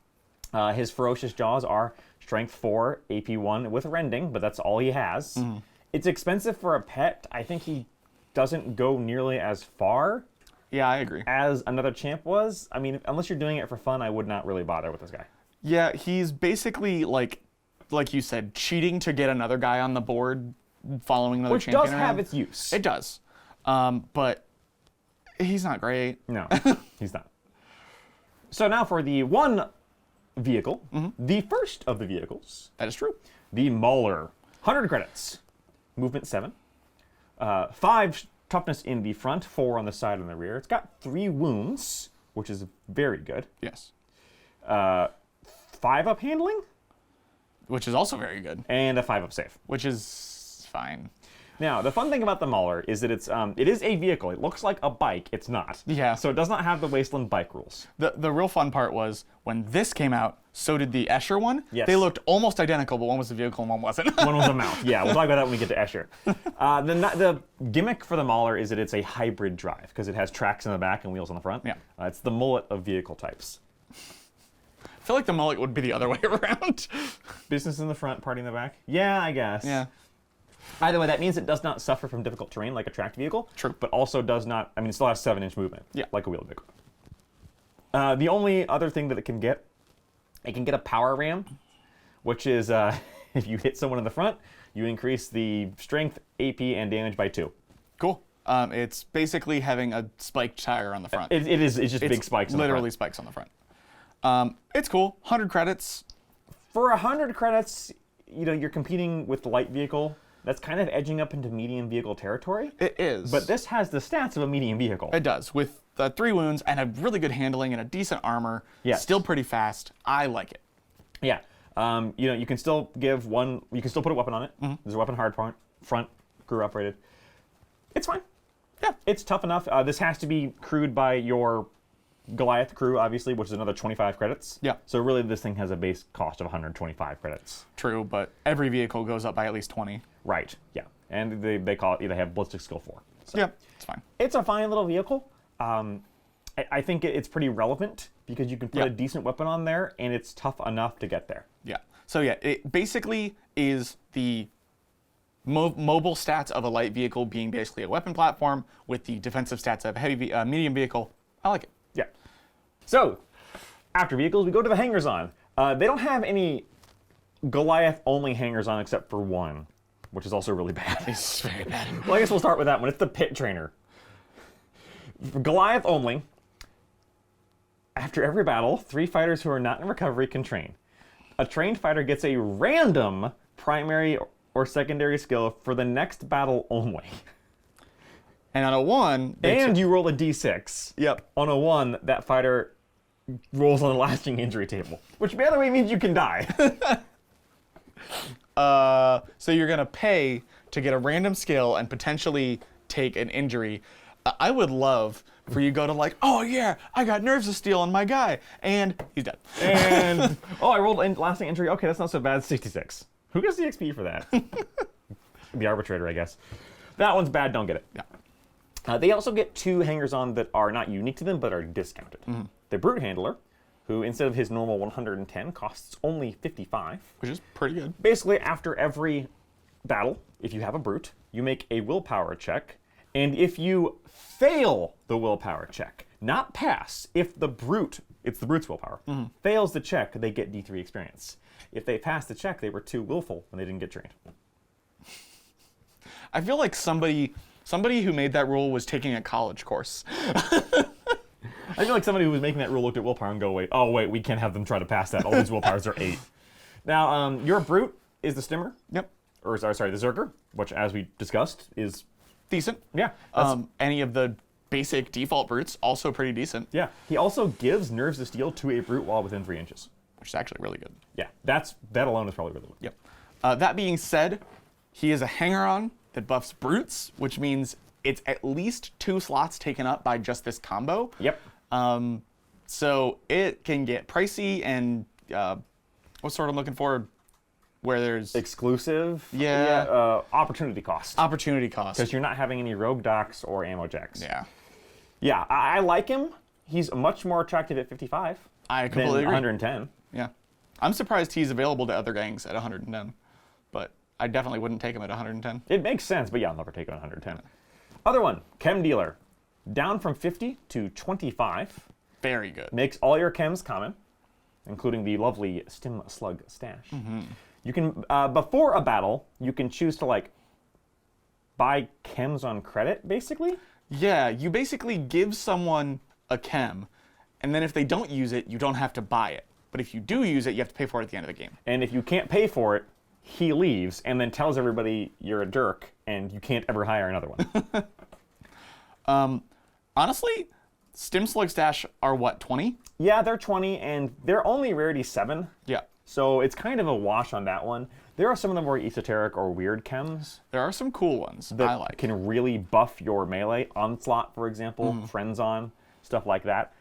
His ferocious jaws are strength 4, AP1 with rending, but that's all he has. Mm-hmm. It's expensive for a pet. I think he doesn't go nearly as far. Yeah, I agree. As another champ was. I mean, unless you're doing it for fun, I would not really bother with this guy. Yeah, he's basically like you said, cheating to get another guy on the board, following another champion Which does around. have its use. It does, but he's not great. No, he's not. So now for the one vehicle, the first of the vehicles. That is true. The Mauler, 100 credits, movement 7, 5 toughness in the front, 4 on the side and the rear. It's got 3 wounds, which is very good. Yes. 5-up handling, which is also very good, and a 5-up save, which is fine. Now, the fun thing about the Mauler is that it is a vehicle. It looks like a bike. It's not. Yeah. So it does not have the Wasteland bike rules. The real fun part was when this came out, so did the Escher one. Yes. They looked almost identical, but one was a vehicle and one wasn't. One was a mount. Yeah, we'll talk about that when we get to Escher. The gimmick for the Mauler is that it's a hybrid drive because it has tracks in the back and wheels on the front. Yeah. It's the mullet of vehicle types. I feel like the mullet would be the other way around. Business in the front, party in the back. Yeah, I guess. Yeah. Either way, that means it does not suffer from difficult terrain like a tracked vehicle. True. But also does not, I mean, it still has 7-inch movement. Yeah. Like a wheeled vehicle. The only other thing that it can get a power ram, which is if you hit someone in the front, you increase the strength, AP, and damage by 2. Cool. It's basically having a spiked tire on the front. It is. It's just big spikes on the front. Literally spikes on the front. It's cool. 100 credits. For 100 credits, you're competing with the light vehicle. That's kind of edging up into medium vehicle territory. It is. But this has the stats of a medium vehicle. It does, with 3 wounds and a really good handling and a decent armor. Yes. Still pretty fast. I like it. Yeah. You can still give one. You can still put a weapon on it. Mm-hmm. There's a weapon hard front, crew operated. It's fine. Yeah. It's tough enough. This has to be crewed by your Goliath crew, obviously, which is another 25 credits. Yeah. So really, this thing has a base cost of 125 credits. True, but every vehicle goes up by at least 20. Right. Yeah. And they call it. They have ballistic skill 4. So. Yeah, it's fine. It's a fine little vehicle. I think it's pretty relevant because you can put a decent weapon on there, and it's tough enough to get there. Yeah. So yeah, it basically is the mobile stats of a light vehicle being basically a weapon platform with the defensive stats of a medium vehicle. I like it. Yeah. So, after vehicles, we go to the hangers-on. They don't have any Goliath-only hangers-on except for one, which is also really bad. It's very bad. Well, I guess we'll start with that one. It's the pit trainer. For Goliath only, after every battle, 3 fighters who are not in recovery can train. A trained fighter gets a random primary or secondary skill for the next battle only. And on a 1... And you roll a d6. Yep. On a 1, that fighter rolls on the lasting injury table. Which, by the way, means you can die. So you're going to pay to get a random skill and potentially take an injury. I would love for you to go to like, oh yeah, I got nerves of steel on my guy, and he's dead. And, I rolled lasting injury. Okay, that's not so bad. 66. Who gets the XP for that? The arbitrator, I guess. That one's bad. Don't get it. Yeah. They also get 2 hangers-on that are not unique to them, but are discounted. Mm-hmm. The Brute Handler, who instead of his normal 110 costs only 55. Which is pretty good. Basically, after every battle, if you have a brute, you make a willpower check, and if you fail the willpower check, not pass, if the brute, it's the brute's willpower, fails the check, they get D3 experience. If they pass the check, they were too willful and they didn't get trained. I feel like somebody who made that rule was taking a college course. I feel like somebody who was making that rule looked at willpower and go, wait, we can't have them try to pass that. All these willpowers are 8. Now, your brute is the stimmer. Yep. Or sorry, the Zerker, which, as we discussed, is decent. Yeah. Any of the basic default brutes, also pretty decent. Yeah. He also gives Nerves of Steel to a brute while within 3 inches. Which is actually really good. Yeah. That alone is probably really good. Yep. That being said, he is a hanger-on that buffs brutes, which means it's at least 2 slots taken up by just this combo. Yep. So it can get pricey and what's the word I'm looking for? Where there's exclusive. Yeah. Opportunity cost. Opportunity cost. Because you're not having any rogue docks or ammo jacks. Yeah. Yeah, I like him. He's much more attractive at 55 I completely than agree. 110. Yeah. I'm surprised he's available to other gangs at 110, but I definitely wouldn't take him at 110. It makes sense, but yeah, I'll never take it at 110. Other one, Chem Dealer. Down from 50 to 25. Very good. Makes all your chems common, including the lovely Stim Slug stash. You can, before a battle, you can choose to, like, buy chems on credit, basically. Yeah, you basically give someone a chem, and then if they don't use it, you don't have to buy it. But if you do use it, you have to pay for it at the end of the game. And if you can't pay for it, he leaves and then tells everybody you're a jerk and you can't ever hire another one. Honestly, Stim Slug Stash are what, 20? Yeah, they're 20 and they're only rarity 7. Yeah. So it's kind of a wash on that one. There are some of the more esoteric or weird chems There are some cool ones that I like. can really buff your melee. Onslaught, for example, Friends On, stuff like that.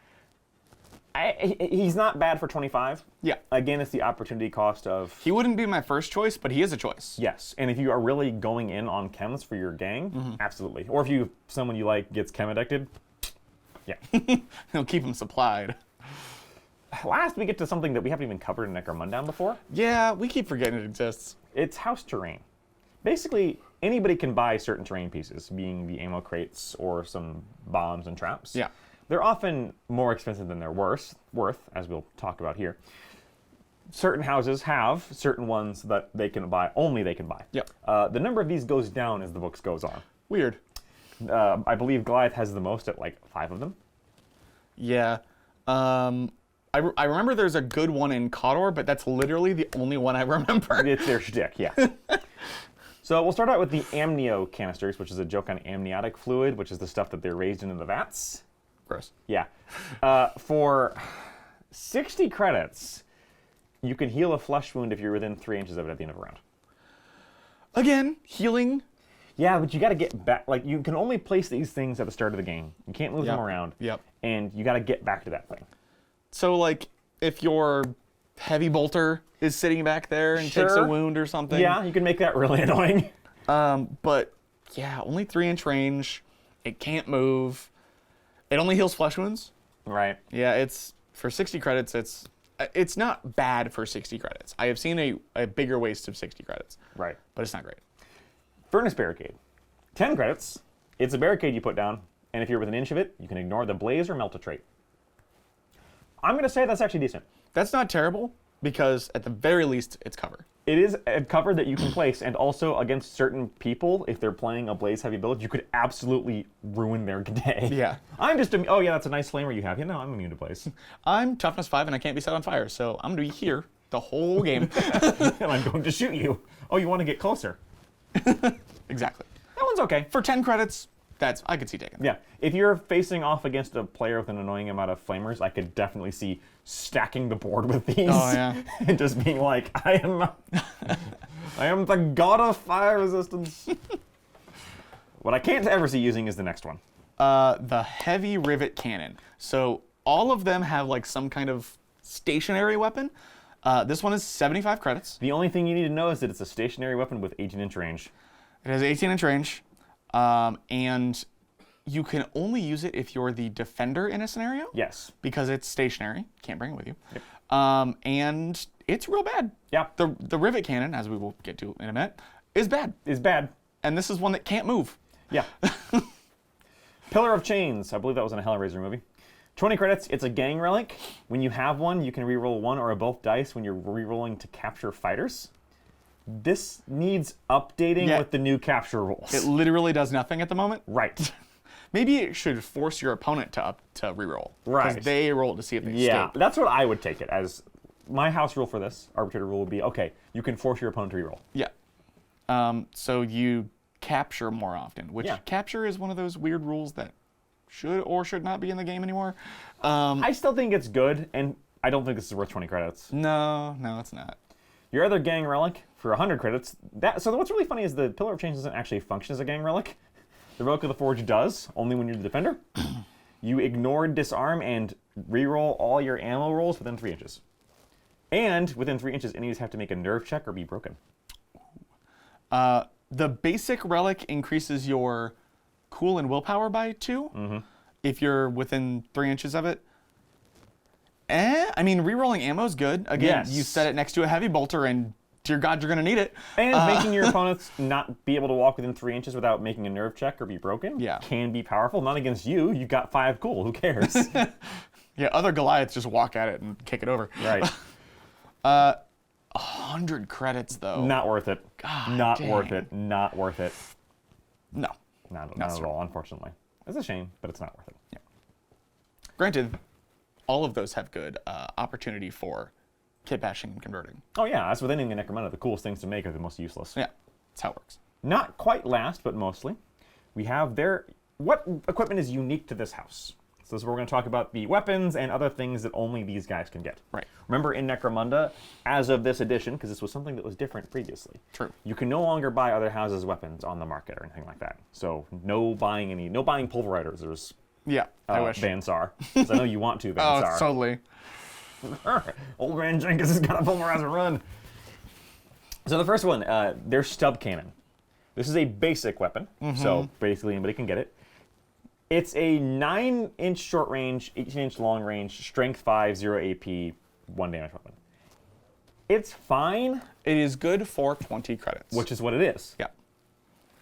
He's not bad for 25. Yeah. Again, it's the opportunity cost of... He wouldn't be my first choice, but he is a choice. Yes, and if you are really going in on chems for your gang, absolutely. Or if someone you like gets chem addicted, yeah. He'll keep him supplied. Last, we get to something that we haven't even covered in Necromundown before. Yeah, we keep forgetting it exists. It's house terrain. Basically, anybody can buy certain terrain pieces, being the ammo crates or some bombs and traps. Yeah. They're often more expensive than they're worth, as we'll talk about here. Certain houses have certain ones that they can buy, only they can buy. Yep. The number of these goes down as the books goes on. Weird. I believe Goliath has the most at like 5 of them. Yeah. I remember there's a good one in Kodor, but that's literally the only one I remember. It's their shtick, yeah. So we'll start out with the amnio canisters, which is a joke on amniotic fluid, which is the stuff that they're raised in the vats. Gross. Yeah. For 60 credits, you can heal a flesh wound if you're within 3 inches of it at the end of a round. Again, healing. Yeah, but you got to get back. Like, you can only place these things at the start of the game. You can't move them around. Yep. And you got to get back to that thing. So, like, if your heavy bolter is sitting back there and takes a wound or something. Yeah, you can make that really annoying. But, yeah, only 3-inch range. It can't move. It only heals flesh wounds. Right. Yeah, it's for 60 credits. It's not bad for 60 credits. I have seen a bigger waste of 60 credits. Right. But it's not great. Furnace barricade. 10 credits. It's a barricade you put down, and if you're within an inch of it, you can ignore the blaze or melt a trait. I'm going to say that's actually decent. That's not terrible, because at the very least, it's cover. It is a cover that you can place, and also against certain people, if they're playing a blaze heavy build, you could absolutely ruin their day. Yeah. I'm just, oh yeah, that's a nice flamer you have. You know, I'm immune to blaze. I'm toughness 5 and I can't be set on fire, so I'm going to be here the whole game. And I'm going to shoot you. Oh, you want to get closer. Exactly. That one's okay. For 10 credits, I could see taking. Yeah. If you're facing off against a player with an annoying amount of flamers, I could definitely see stacking the board with these. Oh, yeah. And just being like, I am the god of fire resistance. What I can't ever see using is the next one. The heavy rivet cannon. So all of them have like some kind of stationary weapon. This one is 75 credits. The only thing you need to know is that it's a stationary weapon with 18-inch range. It has 18-inch range, and you can only use it if you're the defender in a scenario. Yes. Because it's stationary. Can't bring it with you. Yep. And it's real bad. Yeah. The rivet cannon, as we will get to in a minute, is bad. Is bad. And this is one that can't move. Yeah. Pillar of Chains. I believe that was in a Hellraiser movie. 20 credits. It's a gang relic. When you have one, you can reroll one or both dice when you're rerolling to capture fighters. This needs updating with the new capture rules. It literally does nothing at the moment. Right. Maybe it should force your opponent to reroll. Right. Because they roll to see if they Yeah, escape. that's what I would take it as. My house rule for this, arbitrator rule, would be, okay, you can force your opponent to reroll. Yeah. So you capture more often, which capture is one of those weird rules that should or should not be in the game anymore. I still think it's good, and I don't think this is worth 20 credits. No, it's not. Your other gang relic for 100 credits. So what's really funny is the Pillar of Chains doesn't actually function as a gang relic. The Relic of the Forge does, only when you're the defender. You ignore disarm and reroll all your ammo rolls within 3 inches. And within 3 inches, enemies have to make a nerve check or be broken. The basic relic increases your cool and willpower by 2 if you're within 3 inches of it. I mean, rerolling ammo is good. Again, you set it next to a heavy bolter, and dear God, you're going to need it. And making your opponents not be able to walk within 3 inches without making a nerve check or be broken can be powerful. Not against you. You got 5 cool. Who cares? Yeah, other Goliaths just walk at it and kick it over. Right. 100 credits, though. Not worth it. God not dang. worth it. Not worth it. No. Not at all, unfortunately. It's a shame, but it's not worth it. Yeah. Granted, all of those have good opportunity for kit bashing and converting. Oh yeah, that's with anything in Necromunda. The coolest things to make are the most useless. Yeah, that's how it works. Not quite last, but mostly. We have what equipment is unique to this house? So this is where we're going to talk about the weapons and other things that only these guys can get. Right. Remember in Necromunda, as of this edition, because this was something that was different previously. True. You can no longer buy other houses' weapons on the market or anything like that. So no buying pulverizers. There's Yeah, I wish. Vansar. Because I know you want to, Vansar. Oh, totally. Old man Jenkins has got a pulverizer run. So the first one, their stub cannon. This is a basic weapon, so basically anybody can get it. It's a 9-inch short range, 18-inch long range, strength 5, 0 AP, 1 damage weapon. It's fine. It is good for 20 credits. Which is what it is. Yeah.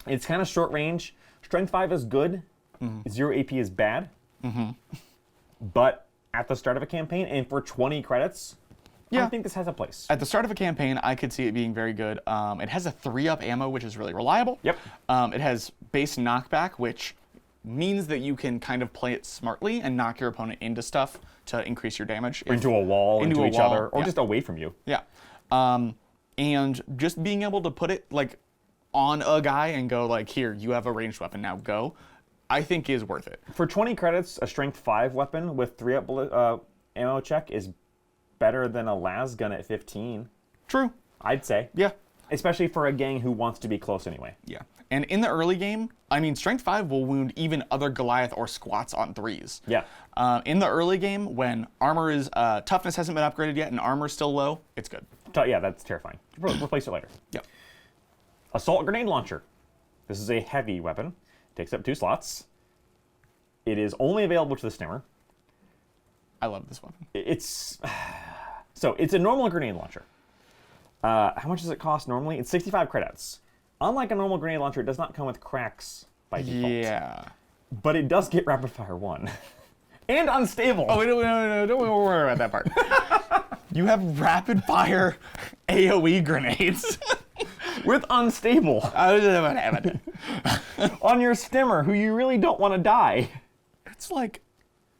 It's kind of short range. Strength 5 is good. 0 AP is bad. But at the start of a campaign, and for 20 credits, I think this has a place. At the start of a campaign, I could see it being very good. It has a 3-up ammo, which is really reliable. Yep. It has base knockback, which means that you can kind of play it smartly and knock your opponent into stuff to increase your damage. Into a wall, into each other, or just away from you. Yeah. And just being able to put it like on a guy and go like, here, you have a ranged weapon, now go, I think is worth it. For 20 credits, a strength 5 weapon with 3-up ammo check is better than a las gun at 15. True. I'd say. Yeah. Especially for a gang who wants to be close anyway. Yeah. And in the early game, I mean, strength 5 will wound even other Goliath or squats on 3s. Yeah. In the early game, when armor is toughness hasn't been upgraded yet and armor's still low, it's good. Yeah, that's terrifying. Replace it later. Yep. Assault grenade launcher. This is a heavy weapon. Takes up 2 slots. It is only available to the Stimmer. I love this weapon. It's a normal grenade launcher. How much does it cost normally? It's 65 credits. Unlike a normal grenade launcher, it does not come with cracks by default. Yeah. But it does get rapid fire 1. And unstable. Oh, no, don't worry about that part. You have rapid fire AoE grenades. With unstable. On your Stimmer, who you really don't want to die. It's like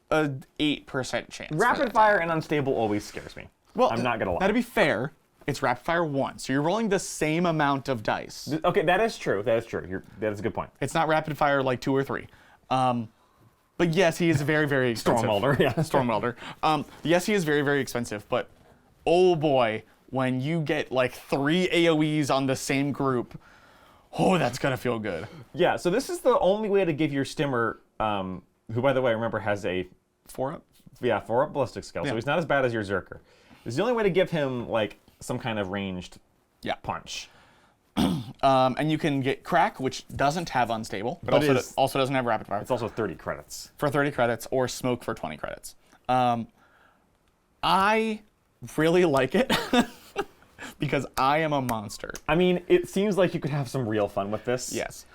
a 8% chance. Rapid fire and unstable always scares me. Well, I'm not going to lie. Now, to be fair, it's rapid fire 1, so you're rolling the same amount of dice. Okay, that is true. That is true. That is a good point. It's not rapid fire like 2 or 3. But yes, he is very, very expensive. Stormwelder, yeah. Stormwelder. Yes, he is very, very expensive, but oh boy, when you get like 3 AoEs on the same group, oh, that's gonna feel good. Yeah, so this is the only way to give your Stimmer, who by the way, remember has a 4-up? Yeah, 4-up ballistic skill, so he's not as bad as your Zerker. It's the only way to give him like some kind of ranged punch. And you can get Crack, which doesn't have Unstable, but also doesn't have Rapid Fire. It's also 30 credits. For 30 credits, or Smoke for 20 credits. I really like it. because I am a monster. I mean, it seems like you could have some real fun with this. Yes.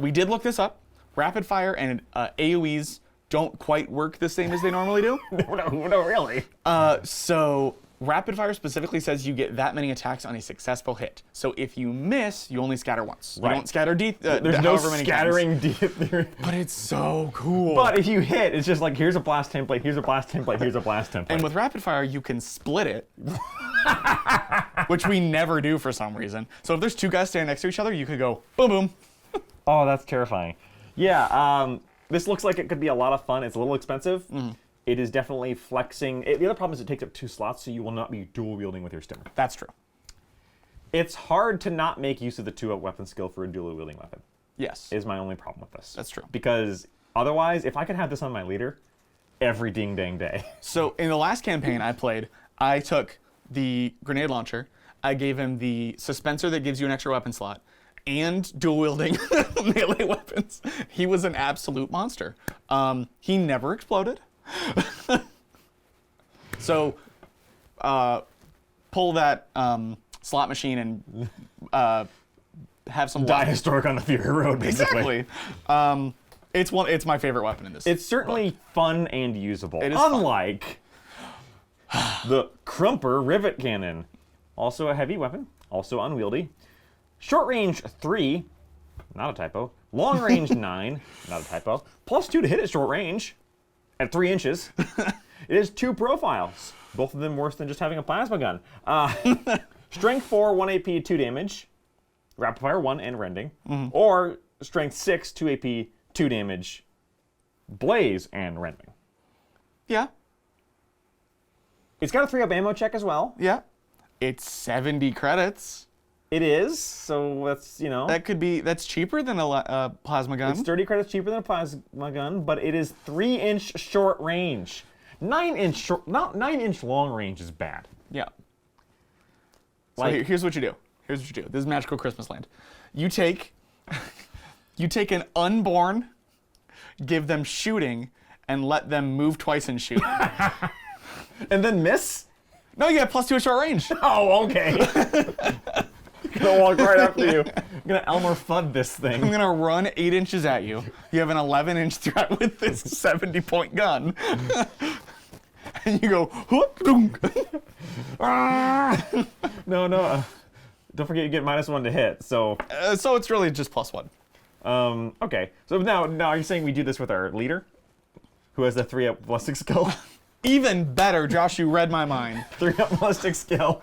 We did look this up. Rapid fire and AoEs don't quite work the same as they normally do. No, really. So rapid fire specifically says you get that many attacks on a successful hit. So if you miss, you only scatter once. Right. You don't scatter There's no scattering deep. But it's so cool. But if you hit, it's just like, here's a blast template, here's a blast template, here's a blast template. And with rapid fire, you can split it, which we never do for some reason. So if there's two guys standing next to each other, you could go boom, boom. Oh, that's terrifying. Yeah, this looks like it could be a lot of fun. It's a little expensive. It is definitely flexing. The other problem is it takes up 2 slots, so you will not be dual wielding with your stimmer. That's true. It's hard to not make use of the 2-up weapon skill for a dual wielding weapon. Yes. Is my only problem with this. That's true. Because otherwise, if I could have this on my leader every ding dang day. So in the last campaign I played, I took the grenade launcher, I gave him the suspenser that gives you an extra weapon slot, and dual wielding melee weapons. He was an absolute monster. He never exploded. So pull that slot machine and have some Die historic on the Fury Road, basically. Exactly. It's my favorite weapon in this. It's certainly fun and usable. It is unlike the Crumper Rivet Cannon. Also a heavy weapon, also unwieldy. Short range 3, not a typo. Long range 9, not a typo. +2 to hit at short range at 3 inches. It has 2 profiles, both of them worse than just having a plasma gun. Strength 4, 1 AP, 2 damage. Rapid fire 1 and rending. Or strength 6, 2 AP, 2 damage. Blaze and rending. Yeah. It's got a 3-up ammo check as well. Yeah. It's 70 credits. It is, so that's, That's cheaper than a plasma gun. It's 30 credits cheaper than a plasma gun, but it is 3-inch short range. 9-inch long range is bad. Yeah. So here's what you do. This is Magical Christmas Land. You take an unborn, give them shooting, and let them move twice and shoot. And then miss? No, you get +2 at short range. Oh, okay. Gonna walk right after you. I'm gonna Elmer Fudd this thing. I'm gonna run 8 inches at you. You have an 11-inch threat with this 70-point gun. And you go, whoop, dunk. No. Don't forget you get -1 to hit, so... So it's really just +1. Okay. So now are you saying we do this with our leader? Who has the 3-up ballistic skill? Even better, Josh, you read my mind. 3-up ballistic skill.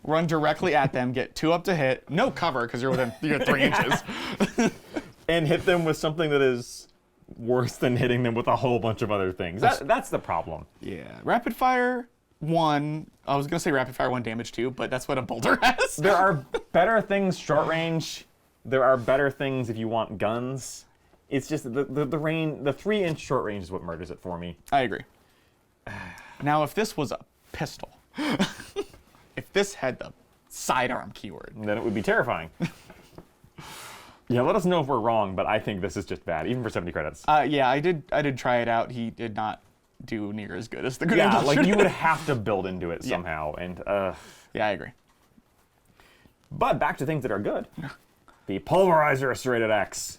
Run directly at them, get 2 up to hit. No cover, because you're 3 inches. And hit them with something that is worse than hitting them with a whole bunch of other things. That's the problem. Yeah. Rapid fire 1. I was going to say rapid fire 1 damage 2, but that's what a bolter has. There are better things short range. There are better things if you want guns. It's just the 3-inch short range is what murders it for me. I agree. Now, if this was a pistol, if this had the sidearm keyword, then it would be terrifying. Yeah, let us know if we're wrong, but I think this is just bad, even for 70 credits. Yeah, I did try it out. He did not do near as good as the grenade launcher. Like you would have to build into it somehow, and yeah, I agree. But back to things that are good. The Pulverizer Serrated Axe.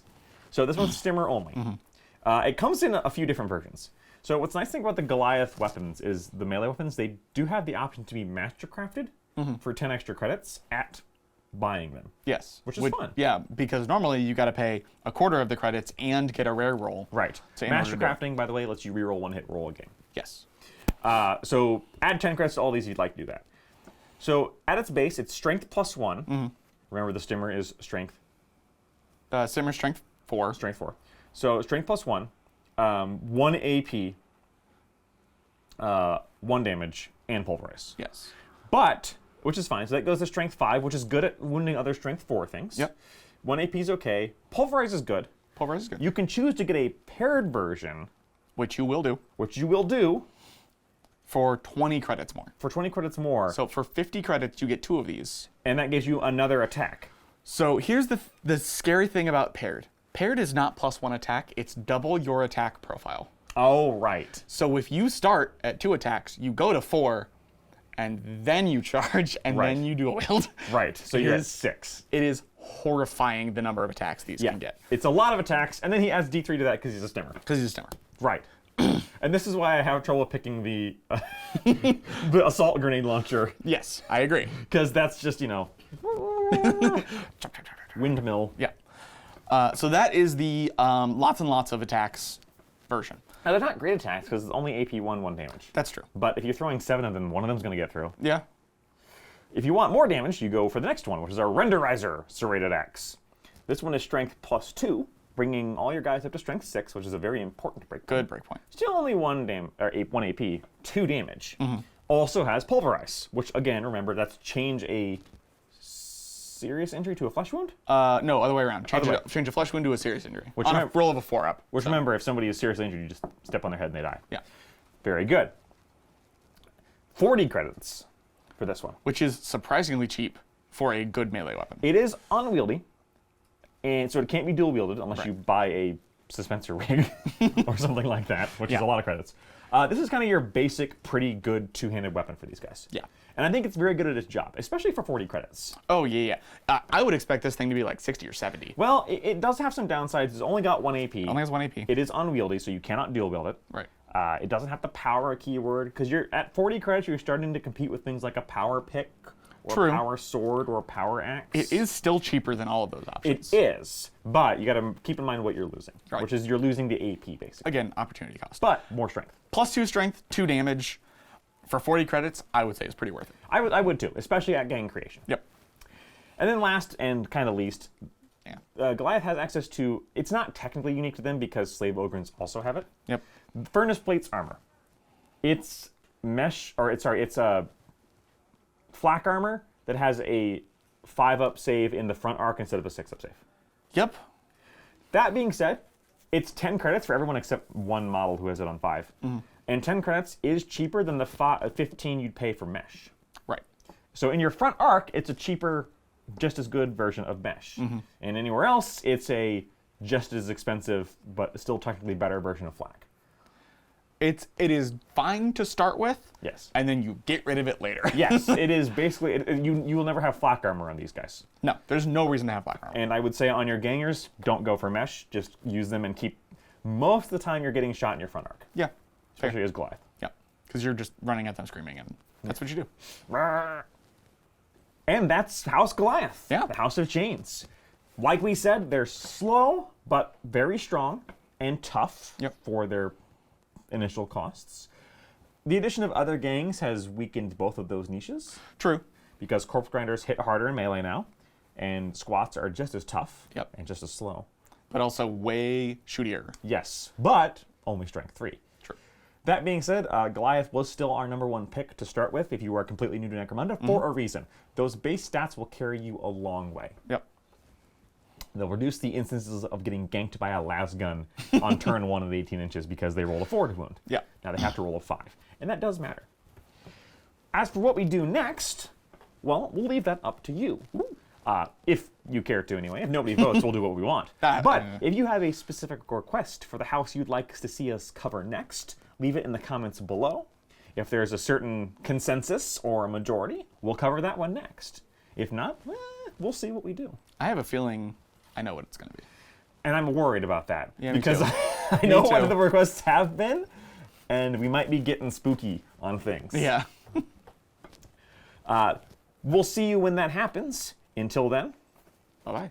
So this one's stimmer only. It comes in a few different versions. So what's nice thing about the Goliath weapons is the melee weapons, they do have the option to be master crafted for 10 extra credits at buying them. Yes. Which is fun. Yeah, because normally you got to pay a quarter of the credits and get a rare roll. Right. Master crafting, by the way, lets you reroll 1-hit roll a game. Yes. So add 10 credits to all these if you'd like to do that. So at its base, it's strength +1. Remember, the stimmer is strength. Stimmer strength 4. Strength 4. So strength +1, 1 AP, 1 damage, and pulverize. Yes. But, which is fine, so that goes to strength 5, which is good at wounding other strength 4 things. Yep. 1 AP is okay. Pulverize is good. Pulverize is good. You can choose to get a paired version. Which you will do. Which you will do. For 20 credits more. For 20 credits more. So for 50 credits, you get 2 of these. And that gives you another attack. So here's the scary thing about paired. Paired is not +1 attack, it's double your attack profile. Oh, right. So if you start at 2 attacks, you go to 4, and then you charge, and Right. then you dual wield. Right. So you're at 6. It is horrifying the number of attacks these can get. It's a lot of attacks, and then he adds D3 to that because he's a stimmer. Because he's a stimmer. Right. And this is why I have trouble picking the the assault grenade launcher, Yes, I agree. because that's just, windmill. Yeah. So that is the lots and lots of attacks version. Now, they're not great attacks because it's only AP 1 damage. That's true. But if you're throwing 7 of them, one of them's going to get through. Yeah. If you want more damage, you go for the next one, which is our Renderizer Serrated Axe. This one is strength +2, bringing all your guys up to strength 6, which is a very important breakpoint. Good breakpoint. Still only 1 AP, 2 damage. Also has Pulverize, which again, remember, that's change a serious injury to a flesh wound? No, other way around. Change a flesh wound to a serious injury. Which on a roll of a 4-up. Which remember, if somebody is seriously injured, you just step on their head and they die. Yeah. Very good. 40 credits for this one. Which is surprisingly cheap for a good melee weapon. It is unwieldy, and so it can't be dual wielded unless you buy a suspensor rig or something like that, which is a lot of credits. This is kind of your basic, pretty good two-handed weapon for these guys. Yeah. And I think it's very good at its job, especially for 40 credits. Oh, yeah. I would expect this thing to be like 60 or 70. Well, it does have some downsides. It's only got 1 AP. Only has 1 AP. It is unwieldy, so you cannot dual wield it. Right. It doesn't have the power keyword, because you're at 40 credits, you're starting to compete with things like a power pick, or True. a power sword, or a power axe. It is still cheaper than all of those options. It is, but you got to keep in mind what you're losing, Right. which is you're losing the AP, basically. Again, opportunity cost. But more strength. +2 strength, 2 damage. For 40 credits, I would say it's pretty worth it. I would too, especially at gang creation. Yep. And then last and kind of least, Yeah. Goliath has access to, it's not technically unique to them because slave ogrins also have it. Yep. Furnace Plate's armor. It's it's a flak armor that has a 5-up save in the front arc instead of a 6-up save. Yep. That being said, it's 10 credits for everyone except one model who has it on 5. And 10 credits is cheaper than the 15 you'd pay for mesh. Right. So in your front arc, it's a cheaper, just as good version of mesh. And anywhere else, it's a just as expensive, but still technically better version of flak. It is fine to start with. Yes. And then you get rid of it later. Yes, it is basically, you will never have flak armor on these guys. No, there's no reason to have black armor. And I would say on your gangers, don't go for mesh, just use them and keep, most of the time you're getting shot in your front arc. Yeah. Especially as Goliath. Yeah. Because you're just running at them screaming, and that's what you do. And that's House Goliath, Yeah. the House of Chains. Like we said, they're slow, but very strong and tough for their initial costs. The addition of other gangs has weakened both of those niches. True. Because corpse grinders hit harder in melee now, and squats are just as tough and just as slow. But also way shootier. Yes, but only strength 3. True. That being said, Goliath was still our #1 pick to start with if you are completely new to Necromunda for a reason. Those base stats will carry you a long way. Yep. They'll reduce the instances of getting ganked by a lasgun on turn 1 of 18 inches because they rolled a forward wound. Yeah. Now they have to roll a 5, and that does matter. As for what we do next, well, we'll leave that up to you. If you care to anyway. If nobody votes, we'll do what we want. But if you have a specific request for the house you'd like to see us cover next, leave it in the comments below. If there's a certain consensus or a majority, we'll cover that one next. If not, we'll see what we do. I have a feeling I know what it's going to be. And I'm worried about that. Yeah, me because too. I know what the requests have been, and we might be getting spooky on things. Yeah. We'll see you when that happens. Until then, Bye-bye.